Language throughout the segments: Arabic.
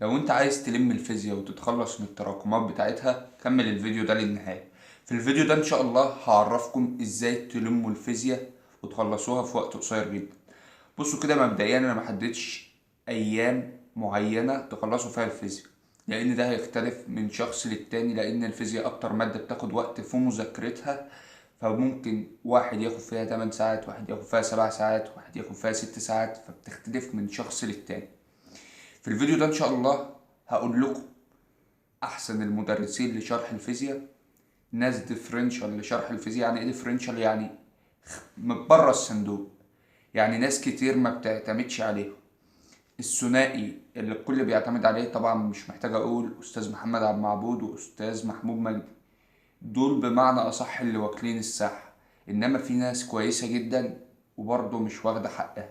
لو انت عايز تلم الفيزياء وتتخلص من التراكمات بتاعتها كمل الفيديو ده للنهاية. في الفيديو ده ان شاء الله هعرفكم ازاي تلموا الفيزياء وتخلصوها في وقت قصير جدا. بصوا كده، مبدئيا انا محددش ايام معينة تخلصوا فيها الفيزياء، لان ده هيختلف من شخص للتاني، لان الفيزياء اكتر مادة بتاخد وقت في مذاكرتها. فممكن واحد ياخد فيها 8 ساعات، واحد ياخد فيها 7 ساعات، واحد ياخد فيها 6 ساعات، فبتختلف من شخص للتاني. في الفيديو ده ان شاء الله هقول لكم احسن المدرسين لشرح الفيزياء، ناس ديفرنشال لشرح الفيزياء. يعني ايه ديفرنشال؟ يعني من بره الصندوق، يعني ناس كتير ما بتعتمدش عليهم. الثنائي اللي الكل بيعتمد عليه طبعا مش محتاج اقول، استاذ محمد عبد المعبود واستاذ محمود مجدي. دول بمعنى اصح اللي واكلين الساحه، انما في ناس كويسه جدا وبرضه مش واخده حقها.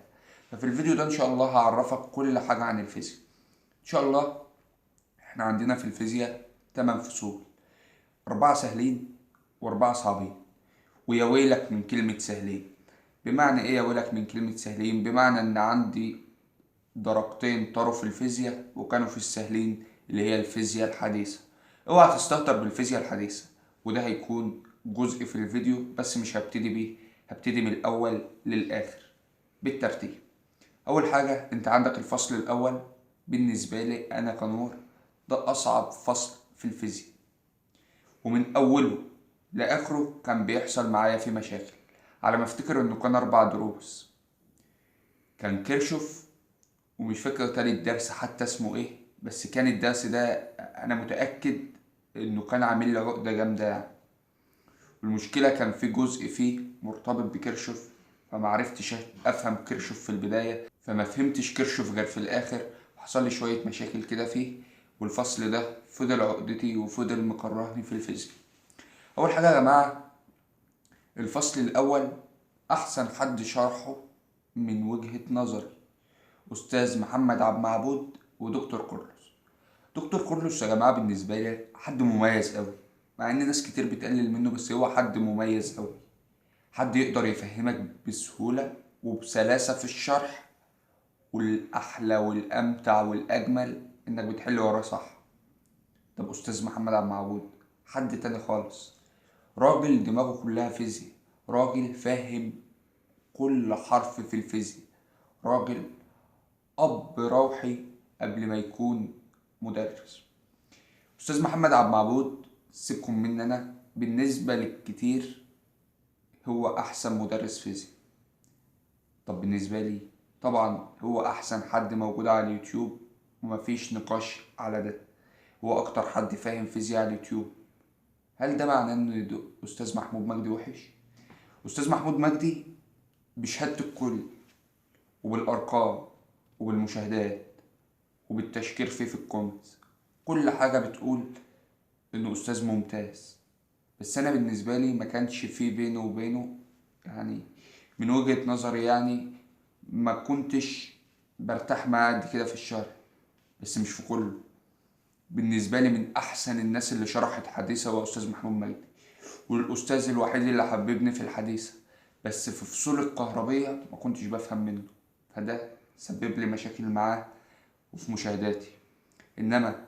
ففي الفيديو ده ان شاء الله هعرفك كل حاجه عن الفيزياء ان شاء الله. احنا عندنا في الفيزياء 8 فصول، 4 سهلين و4 صعبين. ويا ويلك من كلمة سهلين. بمعنى ايه يا ويلك من كلمة سهلين؟ بمعنى ان عندي درجتين طاروا في الفيزياء وكانوا في السهلين، اللي هي الفيزياء الحديثة. اوعى تستهتر بالفيزياء الحديثة، وده هيكون جزء في الفيديو بس مش هبتدي بيه، هبتدي من الاول للاخر بالترتيب. اول حاجة انت عندك الفصل الاول، بالنسبة لي انا كنور ده اصعب فصل في الفيزياء، ومن اوله لاخره كان بيحصل معايا فيه مشاكل. على ما افتكر انه كان 4 دروس. كان كيرشوف، ومش فاكر تالت درس حتى اسمه ايه، بس كان الدرس ده انا متأكد انه كان عامل لي عقدة جامدة يعني. والمشكلة كان في جزء فيه مرتبط بكيرشوف، فمعرفتش افهم كيرشوف في البداية، فما فهمتش كيرشوف غير في الاخر، وحصل لي شوية مشاكل كده فيه. والفصل ده فضل عقدتي وفضل مكرهني في الفيزياء. اول حاجة يا جماعة، الفصل الأول أحسن حد شرحه من وجهة نظري أستاذ محمد عبد المعبود ودكتور كرولوس. دكتور كرولوس يا جماعة بالنسبة لي حد مميز أوي، مع إن ناس كتير بتقلل منه، بس هو حد مميز أوي. حد يقدر يفهمك بسهولة وبسلاسة في الشرح، والأحلى والأمتع والأجمل إنك بتحل وراه صح. طب أستاذ محمد عبد المعبود حد تاني خالص، راجل دماغه كلها فيزياء، راجل فاهم كل حرف في الفيزياء، راجل أب روحي قبل ما يكون مدرس. أستاذ محمد عبد المعبود سيبكم مني أنا، بالنسبة للكتير هو أحسن مدرس فيزياء. طب بالنسبة لي طبعا هو أحسن حد موجود على اليوتيوب، ومفيش نقاش على ده. هو أكتر حد فاهم فيزياء على اليوتيوب. هل ده معناه إن أستاذ محمود مجدي وحش؟ أستاذ محمود مجدي بشهادة الكل وبالأرقام وبالمشاهدات وبالتشكير فيه في الكومنتس، كل حاجة بتقول إنه أستاذ ممتاز. بس أنا بالنسبة لي ما كانش فيه بينه وبينه، يعني من وجهة نظري يعني ما كنتش برتاح معاه قد كده في الشرح، بس مش في كله. بالنسبة لي من أحسن الناس اللي شرحت حديثة هو أستاذ محمود مجدي، والأستاذ الوحيد اللي حببني في الحديثة. بس في فصول الكهربية ما كنتش بفهم منه، فده سبب لي مشاكل معاه وفي مشاهداتي. إنما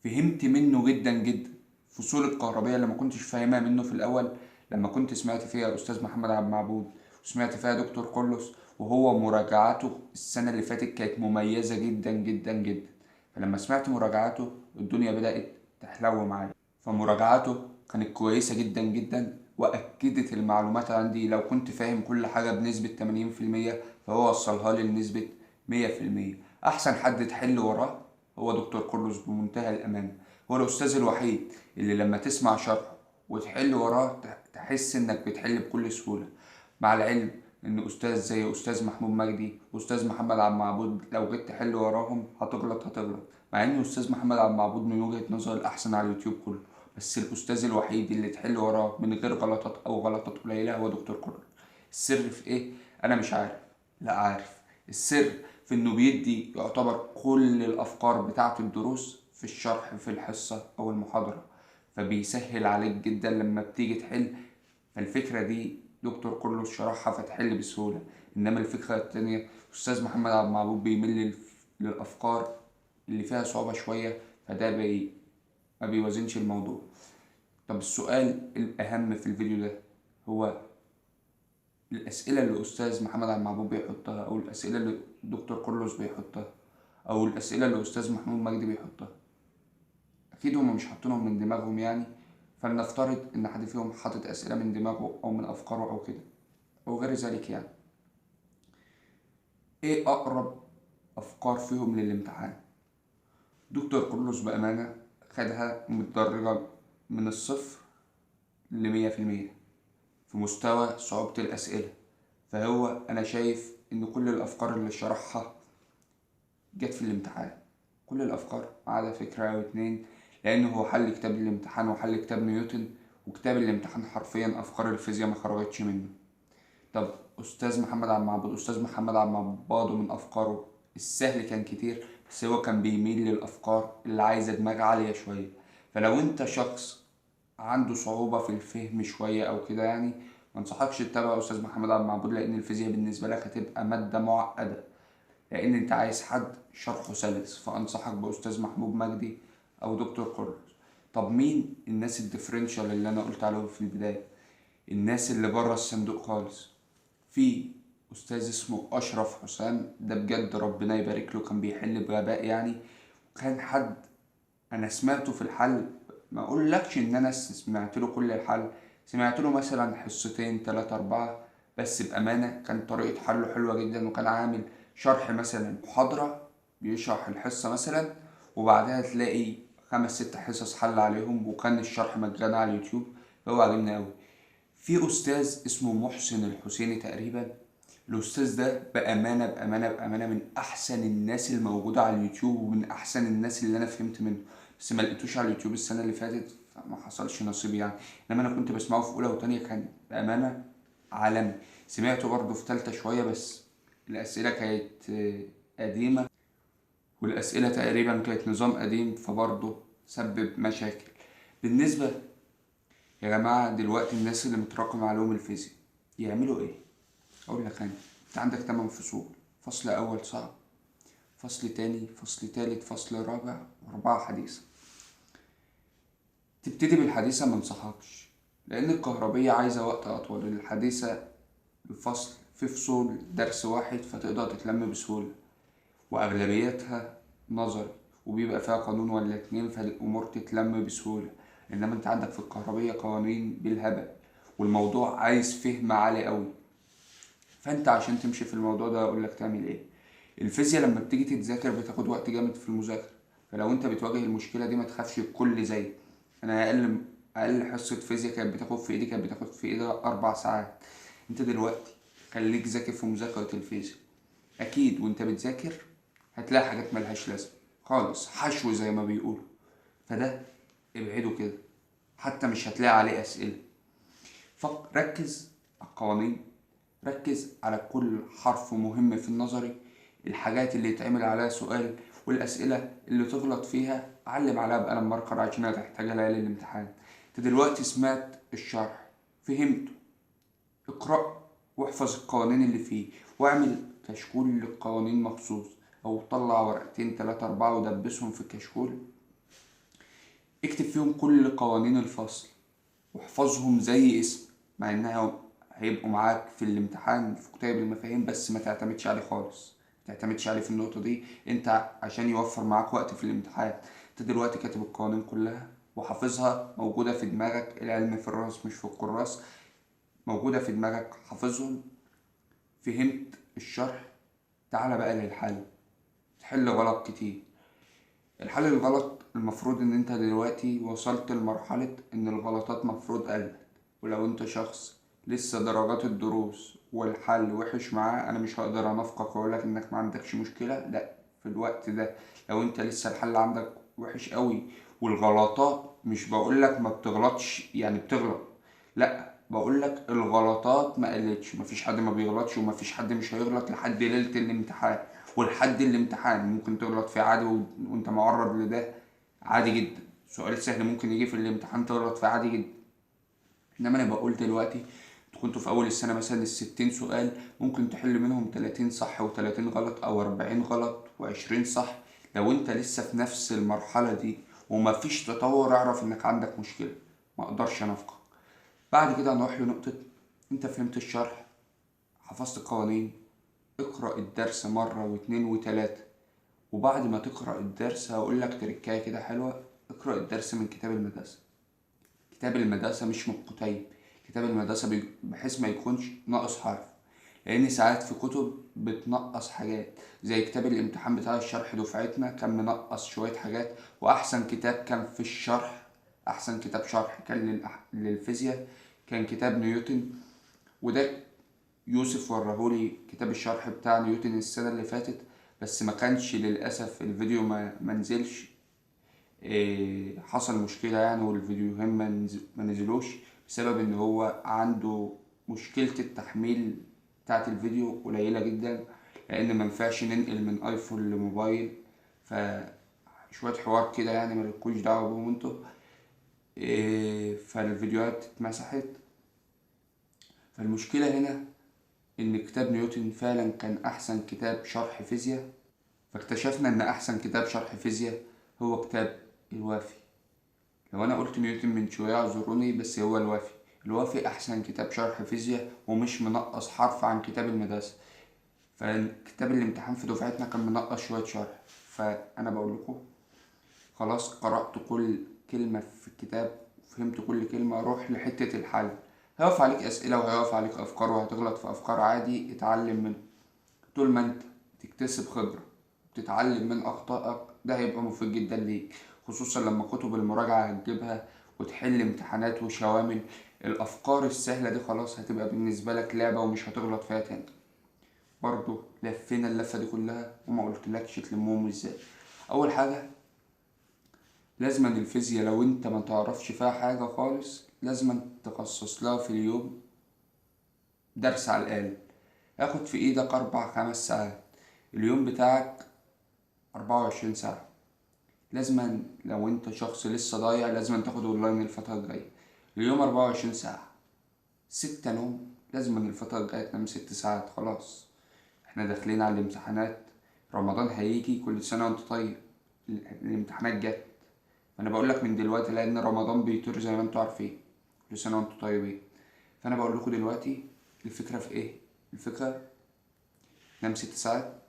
فهمت منه جدا جدا. فصول الكهربية اللي ما كنتش فاهمها منه في الأول، لما كنت سمعت فيها أستاذ محمد عبد المعبود وسمعت فيها دكتور كولوس، وهو مراجعاته السنة اللي فاتت كانت مميزة جدا جدا جدا. فلما سمعت مراجعاته الدنيا بدأت تحلو معايا. فمراجعاته كانت كويسة جدا جدا، وأكدت المعلومات عندي. لو كنت فاهم كل حاجة بنسبة 80%، فهو وصلها لي لنسبة 100%. أحسن حد تحل وراه هو دكتور كرولوس بمنتهى الأمانة. هو الأستاذ الوحيد اللي لما تسمع شرحه وتحل وراه تحس إنك بتحل بكل سهولة. مع العلم إن أستاذ زي أستاذ محمود مجدي وأستاذ محمد عبد المعبود لو جيت تحل وراهم هتغلط، مع إن أستاذ محمد عبد المعبود من وجهة نظري الأحسن على اليوتيوب كله. بس الأستاذ الوحيد اللي تحل وراه من غير غلطات أو غلطات قليلة هو دكتور كرولوس. السر في إيه؟ أنا مش عارف. لا عارف. السر في انه بيدي يعتبر كل الافكار بتاعة الدروس في الشرح في الحصة او المحاضرة، فبيسهل عليك جدا لما بتيجي تحل. فالفكرة دي دكتور كرولوس شرحها فتحل بسهولة. انما الفكرة التانية استاذ محمد عبد المعبود بيمل للافكار اللي فيها صعوبة شوية، فده ما بيوازنش الموضوع. طب السؤال الأهم في الفيديو ده هو الأسئلة اللي أستاذ محمد عبد المعبود بيحطها، أو الأسئلة اللي دكتور كرولوس بيحطها، أو الأسئلة اللي أستاذ محمود مجدي بيحطها، أكيد هما مش حاطينهم من دماغهم يعني. فلنفترض إن حد فيهم حاطط أسئلة من دماغه أو من أفكاره أو كده أو غير ذلك يعني. إيه أقرب أفكار فيهم للامتحان؟ دكتور كرولوس بأمانة خدها متدرجة من الصفر ل100% في مستوى صعوبة الأسئلة. فهو أنا شايف إن كل الأفكار اللي شرحها جت في الامتحان، كل الأفكار ما عدا فكرة أو اتنين، لأنه هو حل كتاب الامتحان وحل كتاب نيوتن، وكتاب الامتحان حرفيا أفكار الفيزياء ما خرجتش منه. طب أستاذ محمد عبد المعبود، أستاذ محمد عبد المعبود من أفكاره السهل كان كتير، بس هو كان بيميل للأفكار اللي عايزة دماغ عالية شوية. فلو أنت شخص عنده صعوبة في الفهم شوية أو كده يعني، منصحكش تتابع أستاذ محمد عبد المعبود، لأن الفيزياء بالنسبة لك هتبقى مادة معقدة، لأن أنت عايز حد شرحه سلس. فأنصحك بأستاذ محمود مجدي أو دكتور كورلوس. طب مين الناس الديفرنشال اللي أنا قلت عليهم في البداية؟ الناس اللي بره الصندوق خالص. في أستاذ اسمه أشرف حسام، ده بجد ربنا يبارك له، كان بيحل بغباء يعني. كان حد أنا سمعته في الحل، ما أقولكش إن أنا سمعت له كل الحل، سمعت له مثلا حصتين 3 4، بس بأمانة كان طريقة حله حلوة جدا. وكان عامل شرح مثلا محاضرة، بيشرح الحصة مثلا وبعدها تلاقي 5 6 حصص حل عليهم، وكان الشرح مجانا على اليوتيوب، فهو عجبني أوي. في أستاذ اسمه محسن الحسيني تقريبا، الأستاذ ده بأمانة من أحسن الناس الموجودة على اليوتيوب، ومن أحسن الناس اللي أنا فهمت منه، بس ما لقيتوش على اليوتيوب السنة اللي فاتت فما حصلش نصيب يعني. إنما أنا كنت بسمعه في أولى وتانية، كان بأمانة عالمي. سمعته برضه في تالتة شوية، بس الأسئلة كانت قديمة، والأسئلة تقريبا كانت نظام قديم، فبرضه سبب مشاكل. بالنسبة يا جماعة دلوقتي الناس اللي متراكم عليهم الفيزياء يعملوا ايه؟ اقول لك انا، انت عندك 8 فصول، فصل اول صعب، فصل تاني، فصل تالت، فصل رابع، و4 حديثة. تبتدي بالحديثة منصحكش، لان الكهربية عايزة وقت اطول. الحديثة الفصل في فصول درس واحد فتقدر تتلم بسهولة، واغلبيتها نظري، وبيبقى فيها قانون ولا اتنين فالامور تتلم بسهولة. انما انت عندك في الكهربية قوانين بالهبل، والموضوع عايز فهم عالي قوي. فانت عشان تمشي في الموضوع ده اقول لك تعمل ايه. الفيزياء لما بتيجي تتذاكر بتاخد وقت جامد في المذاكرة، فلو انت بتواجه المشكلة دي ما تخافش الكل زي انا. اقل حصة فيزياء كانت بتاخد في ايدي 4 ساعات. انت دلوقتي خليك ذاكر في مذاكرة الفيزياء، اكيد وانت بتذاكر هتلاقي حاجات ملهاش لازمة خالص، حشو زي ما بيقولوا، فده ابعده كده، حتى مش هتلاقي عليه اسئلة. ركز على القوانين، ركز على كل حرف مهم في النظري، الحاجات اللي يتعمل عليها سؤال، والأسئلة اللي تغلط فيها علم عليها بقلم ماركر عشان هتحتاجها ليالي الامتحان. انت دلوقتي سمعت الشرح، فهمته، اقرأ واحفظ القوانين اللي فيه، واعمل كشكول للقوانين مخصوص، او طلع ورقتين 3 4 ودبسهم في الكشكول، اكتب فيهم كل قوانين الفصل واحفظهم زي اسم، مع انها هيبقوا معاك في الامتحان في كتاب المفاهيم، بس ما تعتمدش عليه خالص، ما تعتمدش عليه في النقطة دي. انت عشان يوفر معاك وقت في الامتحان، انت دلوقتي كاتب القوانين كلها وحافظها، موجودة في دماغك، العلم في الراس مش في الكراس، موجودة في دماغك، حافظهم، فهمت الشرح. تعالى بقى للحل، تحل غلط كتير. الحل الغلط المفروض ان انت دلوقتي وصلت لمرحلة ان الغلطات مفروض قلت، ولو انت شخص لسه درجات الدروس والحل وحش معاه، انا مش هقدر انافقك واقولك انك ما عندكش مشكلة، لا. في الوقت ده لو انت لسه الحل عندك وحش قوي والغلطات، مش بقولك ما بتغلطش يعني بتغلط، لا، بقولك الغلطات ما قلتش. مفيش حد ما بيغلطش، ومفيش حد مش هيغلط لحد ليلة الامتحان. ولحد الامتحان ممكن تغلط فيه عادي، وانت معرض لده عادي جدا. سؤال سهل ممكن يجي في الامتحان تغلط فيه عادي جدا. انما انا بقول دلوقتي كنتوا في اول السنة مثلا ال60 سؤال ممكن تحل منهم 30 صح و30 غلط، او 40 غلط و20 صح، لو انت لسه في نفس المرحلة دي ومفيش تطور، اعرف انك عندك مشكلة، ما اقدرش انافقك. بعد كده هنروح لنقطة، انت فهمت الشرح، حفظت القوانين، اقرأ الدرس مرة واتنين وتلاتة. وبعد ما تقرأ الدرس هقولك تركاية كده حلوة، اقرأ الدرس من كتاب المدرسة. كتاب المدرسة مش من الكتيب، كتاب المدرسة بحيث ما يكونش ناقص حرف، لأن ساعات في كتب بتنقص حاجات، زي كتاب الامتحان بتاع الشرح دفعتنا كان منقص شوية حاجات. وأحسن كتاب كان في الشرح، أحسن كتاب شرح كان للفيزياء كان كتاب نيوتن. وده يوسف ورهولي كتاب الشرح بتاع نيوتن السنة اللي فاتت، بس ما كانش للأسف الفيديو ما منزلش. حصل مشكلة يعني، والفيديوهين ما نزلوش بسبب ان هو عنده مشكلة التحميل بتاعت الفيديو قليلة جدا، لان منفعش ننقل من ايفون لموبايل. فشوية حوار كده يعني ملكوش دعوة بهم انتوا. فالفيديوهات اتمسحت. فالمشكلة هنا ان كتاب نيوتن فعلا كان احسن كتاب شرح فيزياء، فاكتشفنا ان احسن كتاب شرح فيزياء هو كتاب الوافي. لو انا قلت نيوتن من شويه اعذروني، بس هو الوافي. الوافي احسن كتاب شرح فيزياء ومش منقص حرف عن كتاب المدرسه. فكتاب الامتحان في دفعتنا كان منقص شويه شرح. فانا بقول لكم خلاص، قرأت كل كلمه في الكتاب وفهمت كل كلمه، روح لحته الحل. هيقف عليك اسئله وهيقف عليك افكار وهتغلط في افكار، عادي، اتعلم منه. طول ما انت تكتسب خبرة، تتعلم من أخطائك، ده هيبقى مفيد جدا ليك، خصوصا لما كتب المراجعة هتجيبها وتحل امتحانات وشوامل. الأفكار السهلة دي خلاص هتبقى بالنسبة لك لعبة ومش هتغلط فيها تاني. برضو لفينا اللفة دي كلها وما قلتلكش تلمهم ازاي. أول حاجة، لازما الفيزياء لو انت ما تعرفش فيها حاجة خالص لازما تخصص لها في اليوم درس على الأقل، ياخد في ايدك 4 5 ساعات. اليوم بتاعك 24 ساعة. لازما لو انت شخص لسه ضايع لازما تاخد اونلاين الفترة الجاية. اليوم 24 ساعة، 6 نوم. لازما الفترة الجاية تنام 6 ساعات. خلاص احنا داخلين على الامتحانات، رمضان هيجي، كل سنة وانت طيب. الامتحانات جت، فانا بقولك من دلوقتي لان رمضان بيطير زي ما انتوا عارفين. كل سنة وانتوا طيبين. فانا بقول لكم دلوقتي الفكرة في ايه. الفكرة نام 6 ساعات.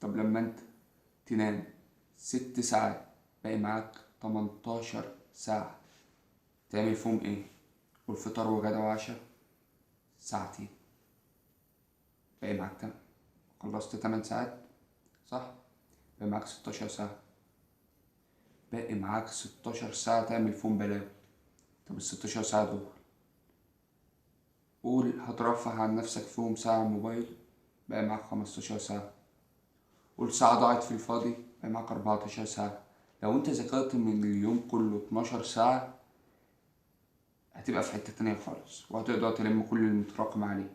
طب لما انت تنام 6 ساعات باقي معاك 18 ساعة، تعمل فيهم ايه؟ والفطار وغدا وعشاء ساعتين، باقي معاك خلصت 8 ساعات صح؟ باقي معاك 16 ساعة. باقي معاك 16 ساعة تعمل فيهم بلاوي. طب ال16 ساعة دول قول هترفه عن نفسك فيهم ساعة موبايل، باقي معاك 15 ساعة. قول ساعة ضاعت في الفاضي، باقي معاك 14 ساعة. لو انت ذاكرت من اليوم كله 12 ساعة هتبقى في حتة تانية خالص، وهتقدر تلم كل المتراكم عليه.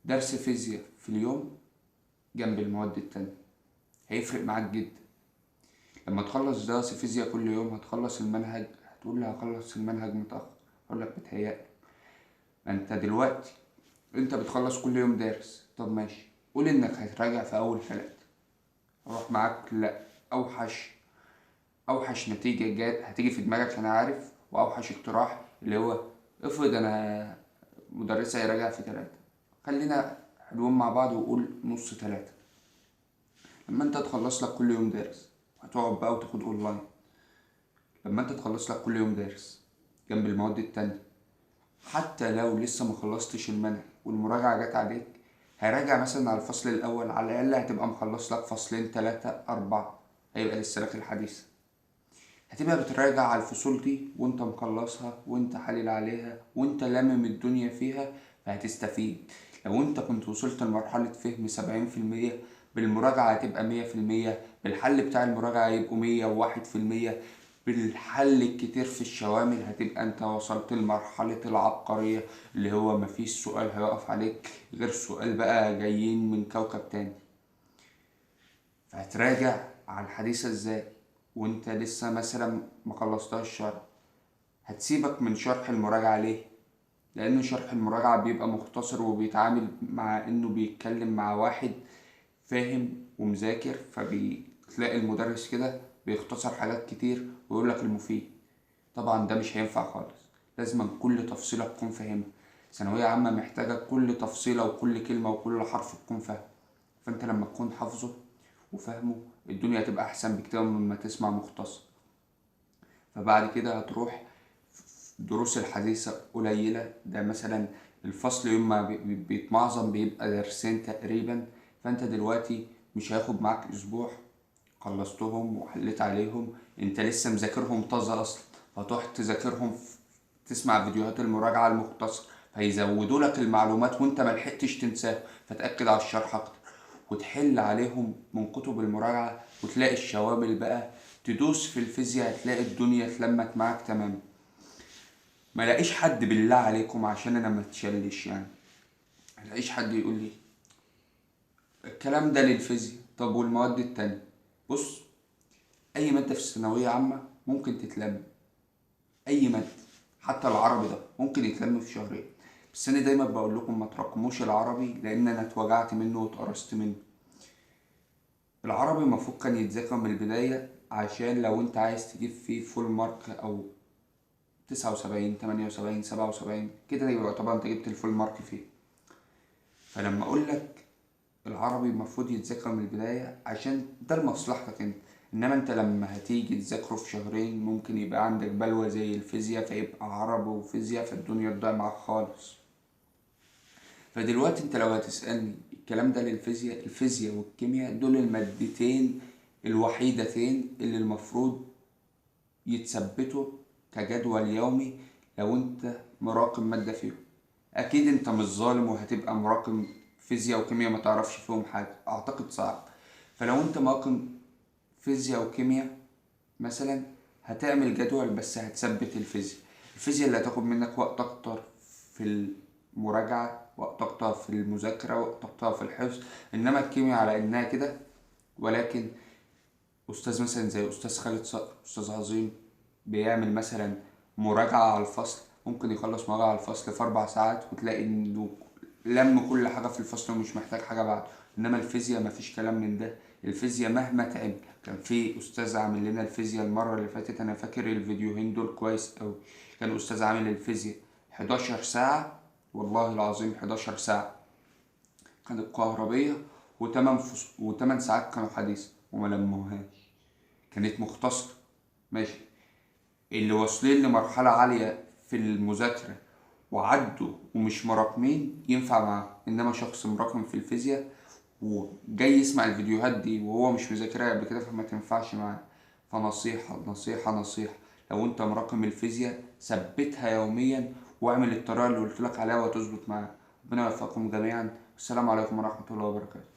درس فيزياء في اليوم جنب المواد التانية هيفرق معاك جدا. لما تخلص درس فيزياء كل يوم هتخلص المنهج، هتقول لي هخلص المنهج متأخر، أقول لك بتهيألك. ما انت دلوقتي انت بتخلص كل يوم درس، طب ماشي، قول انك هتراجع في اول 3، اروح معاك لا. اوحش اوحش نتيجة جات هتيجي في دماغك انا عارف، واوحش اقتراح اللي هو افرض انا مدرسة يراجع في 3، خلينا حلوين مع بعض وقول نص 3. لما انت تخلص لك كل يوم درس هتقعد بقى وتاخد اونلاين. لما انت تخلص لك كل يوم درس جنب المواد التانية، حتى لو لسه ما خلصتش المنهج والمراجعة جت عليك، هراجع مثلا على الفصل الأول، على الأقل هتبقى مخلص لك فصلين 3 4، هيبقى لسه لك الحديثة. هتبقى بتراجع على الفصول دي وانت مخلصها وانت حلل عليها وانت لامم الدنيا فيها، فهتستفيد. لو انت كنت وصلت لمرحلة فهم 70%، بالمراجعة هتبقى 100%، بالحل بتاع المراجعة هيبقوا 101%، بالحل الكتير في الشوامل هتبقى انت وصلت لمرحلة العبقرية، اللي هو مفيش سؤال هيقف عليك غير سؤال بقى جايين من كوكب تاني. فهتراجع على الحديثة ازاي وانت لسه مثلا مخلصتهاش شرح؟ هتسيبك من شرح المراجعة ليه؟ لأن شرح المراجعة بيبقى مختصر وبيتعامل مع إنه بيتكلم مع واحد فاهم ومذاكر، تلاقي المدرس كده بيختصر حاجات كتير ويقول لك المفيد. طبعا ده مش هينفع خالص، لازم كل تفصيلة تكون فاهمها. ثانوية عامة محتاجة كل تفصيلة وكل كلمة وكل حرف تكون فاهمه. فانت لما تكون حافظه وفاهمه الدنيا هتبقى احسن بكتير مما تسمع مختصر. فبعد كده هتروح دروس الحديثة قليلة، ده مثلا الفصل يوم ما بيتمعظم بيبقى درسين تقريبا. فانت دلوقتي مش هياخد معاك اسبوع خلصتهم وحليت عليهم، انت لسه مذاكرهم طازة اصلا، فتروح تذاكرهم تسمع فيديوهات المراجعة المختصرة فيزودوا لك المعلومات وانت ملحقتش تنساه، فتأكد على الشرح اكتر وتحل عليهم من كتب المراجعة وتلاقي الشوامل بقى. تدوس في الفيزياء هتلاقي الدنيا اتلمت معاك تمام. ما لاقيش حد بالله عليكم عشان انا ما اتشلش يعني، ما لاقيش حد يقول لي الكلام ده للفيزياء. طب والمواد التانية؟ بص، اي مادة في الثانوية عامة ممكن تتلم، اي مادة، حتى العربي ده ممكن يتلم في شهرين. بس انا دايما بقول لكم ما تراكموش العربي لان انا اتوجعت منه واتقرصت منه. العربي المفروض كان يتذاكر من البداية عشان لو انت عايز تجيب فيه فول مارك او 79 78 77 كده يبقى طبعا انت جبت الفول مارك فيه. فلما اقول لك العربي المفروض يتذاكر من البداية عشان ده لمصلحتك انت، انما انت لما هتيجي تذاكره في شهرين ممكن يبقى عندك بلوى زي الفيزياء فيبقى عربي وفيزياء فالدنيا تضيع معاك خالص. فدلوقتي انت لو هتسألني الكلام ده للفيزياء، الفيزياء والكيمياء دول المادتين الوحيدتين اللي المفروض يتثبتوا كجدول يومي لو انت مراقم مادة فيهم. اكيد انت مش ظالم وهتبقى مراقم فيزياء وكيمياء ما تعرفش فيهم حاجة، اعتقد صعب. فلو انت مراقم فيزياء وكيمياء مثلا هتعمل جدول بس هتثبت الفيزياء. الفيزياء اللي هتاخد منك وقت اكتر في المراجعة، وقت اكتر في المذاكرة، وقت اكتر في الحفظ. انما الكيمياء على انها كده، ولكن استاذ مثلا زي استاذ خالد صقر استاذ عظيم بيعمل مثلا مراجعة على الفصل، ممكن يخلص مراجعة على الفصل في 4 ساعات وتلاقي انه لم كل حاجة في الفصل ومش محتاج حاجة بعد. انما الفيزياء مفيش كلام من ده. الفيزياء مهما تعمل، كان في استاذ عامل لنا الفيزياء المرة اللي فاتت، انا فاكر الفيديوهين دول كويس اوي. كان استاذ عامل الفيزياء 11 ساعة، والله العظيم 11 ساعة كانت كهربية، و8 ساعات كانوا حديث وما لموهاش، كانت مختصرة. ماشي، اللي واصلين لمرحلة عالية في المذاكرة وعدوا ومش مراكمين ينفع معاه، انما شخص مراكم في الفيزياء وجاي يسمع الفيديوهات دي وهو مش مذاكرها قبل كده فما تنفعش معاه. فنصيحة نصيحة نصيحة، لو انت مراكم الفيزياء ثبتها يوميا واعمل الطريقة اللي قلت لك عليها وهتظبط معاك. ربنا يوفقكم جميعا، والسلام عليكم ورحمة الله وبركاته.